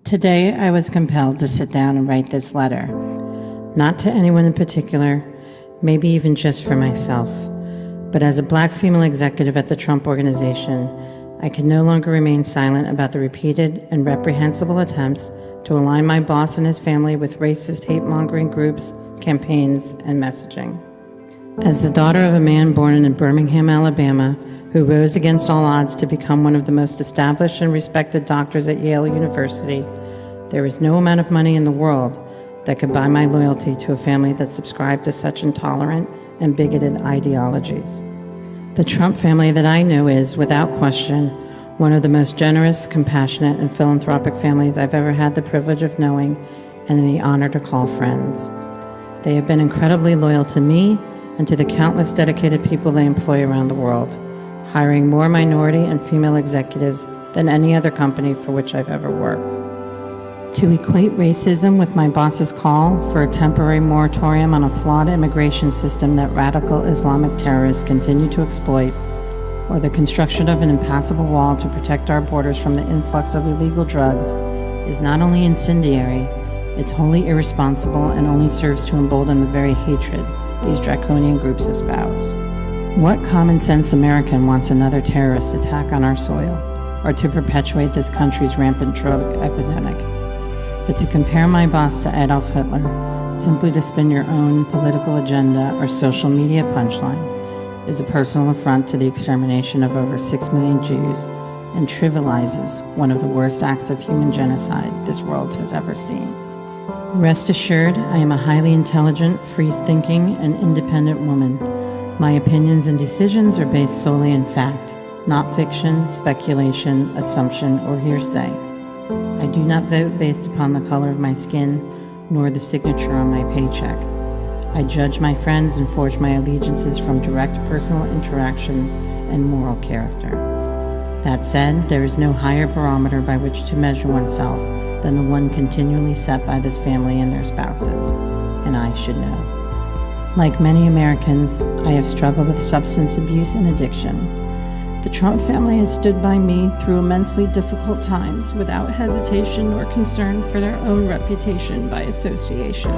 Today, I was compelled to sit down and write this letter, not to anyone in particular, maybe even just for myself, but as a Black female executive at the Trump Organization, I can no longer remain silent about the repeated and reprehensible attempts to align my boss and his family with racist hate-mongering groups, campaigns, and messaging. As the daughter of a man born in Birmingham, Alabama, who rose against all odds to become one of the most established and respected doctors at Yale University, there is no amount of money in the world that could buy my loyalty to a family that subscribed to such intolerant and bigoted ideologies. The Trump family that I know is, without question, one of the most generous, compassionate, and philanthropic families I've ever had the privilege of knowing and the honor to call friends. They have been incredibly loyal to me and to the countless dedicated people they employ around the world, hiring more minority and female executives than any other company for which I've ever worked. To equate racism with my boss's call for a temporary moratorium on a flawed immigration system that radical Islamic terrorists continue to exploit, or the construction of an impassable wall to protect our borders from the influx of illegal drugs, is not only incendiary, it's wholly irresponsible and only serves to embolden the very hatred these draconian groups espouse. What common-sense American wants another terrorist attack on our soil, or to perpetuate this country's rampant drug epidemic? But to compare my boss to Adolf Hitler, simply to spin your own political agenda or social media punchline, is a personal affront to the extermination of over 6 million Jews and trivializes one of the worst acts of human genocide this world has ever seen. Rest assured, I am a highly intelligent, free-thinking, and independent woman. My opinions and decisions are based solely in fact, not fiction, speculation, assumption, or hearsay. I do not vote based upon the color of my skin, nor the signature on my paycheck. I judge my friends and forge my allegiances from direct personal interaction and moral character. That said, there is no higher barometer by which to measure oneself than the one continually set by this family and their spouses, and I should know. Like many Americans, I have struggled with substance abuse and addiction. The Trump family has stood by me through immensely difficult times without hesitation or concern for their own reputation by association.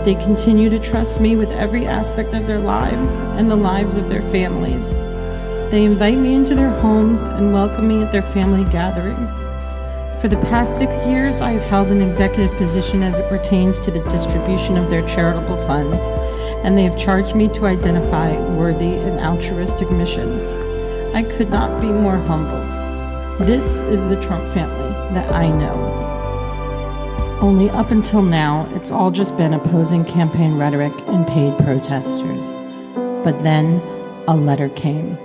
They continue to trust me with every aspect of their lives and the lives of their families. They invite me into their homes and welcome me at their family gatherings. For the past 6 years, I have held an executive position as it pertains to the distribution of their charitable funds, and they have charged me to identify worthy and altruistic missions. I could not be more humbled. This is the Trump family that I know. Only up until now, it's all just been opposing campaign rhetoric and paid protesters. But then a letter came.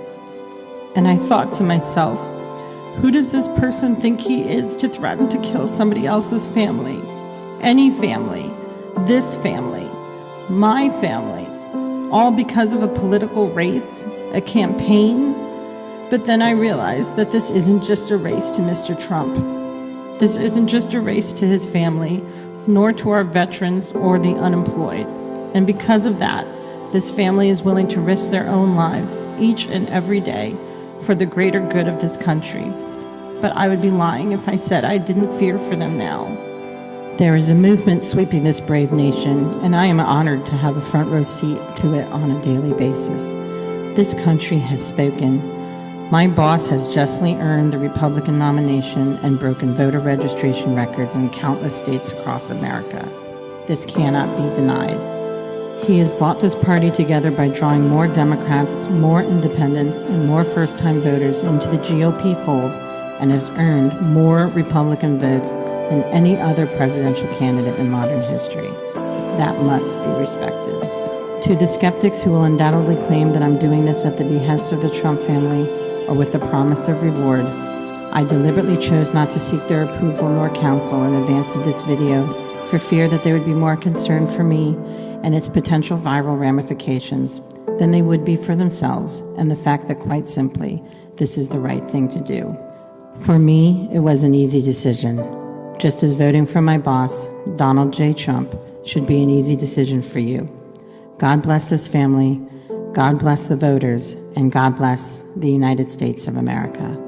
And I thought to myself, who does this person think he is to threaten to kill somebody else's family? Any family, this family, my family, all because of a political race, a campaign? But then I realized that this isn't just a race to Mr. Trump. This isn't just a race to his family, nor to our veterans or the unemployed. And because of that, this family is willing to risk their own lives each and every day for the greater good of this country. But I would be lying if I said I didn't fear for them now. There is a movement sweeping this brave nation, and I am honored to have a front row seat to it on a daily basis. This country has spoken. My boss has justly earned the Republican nomination and broken voter registration records in countless states across America. This cannot be denied. He has brought this party together by drawing more Democrats, more independents, and more first-time voters into the GOP fold, and has earned more Republican votes than any other presidential candidate in modern history. That must be respected. To the skeptics who will undoubtedly claim that I'm doing this at the behest of the Trump family or with the promise of reward, I deliberately chose not to seek their approval nor counsel in advance of this video for fear that they would be more concerned for me and its potential viral ramifications than they would be for themselves, and the fact that, quite simply, this is the right thing to do. For me, it was an easy decision, just as voting for my boss, Donald J. Trump, should be an easy decision for you. God bless this family, God bless the voters, and God bless the United States of America.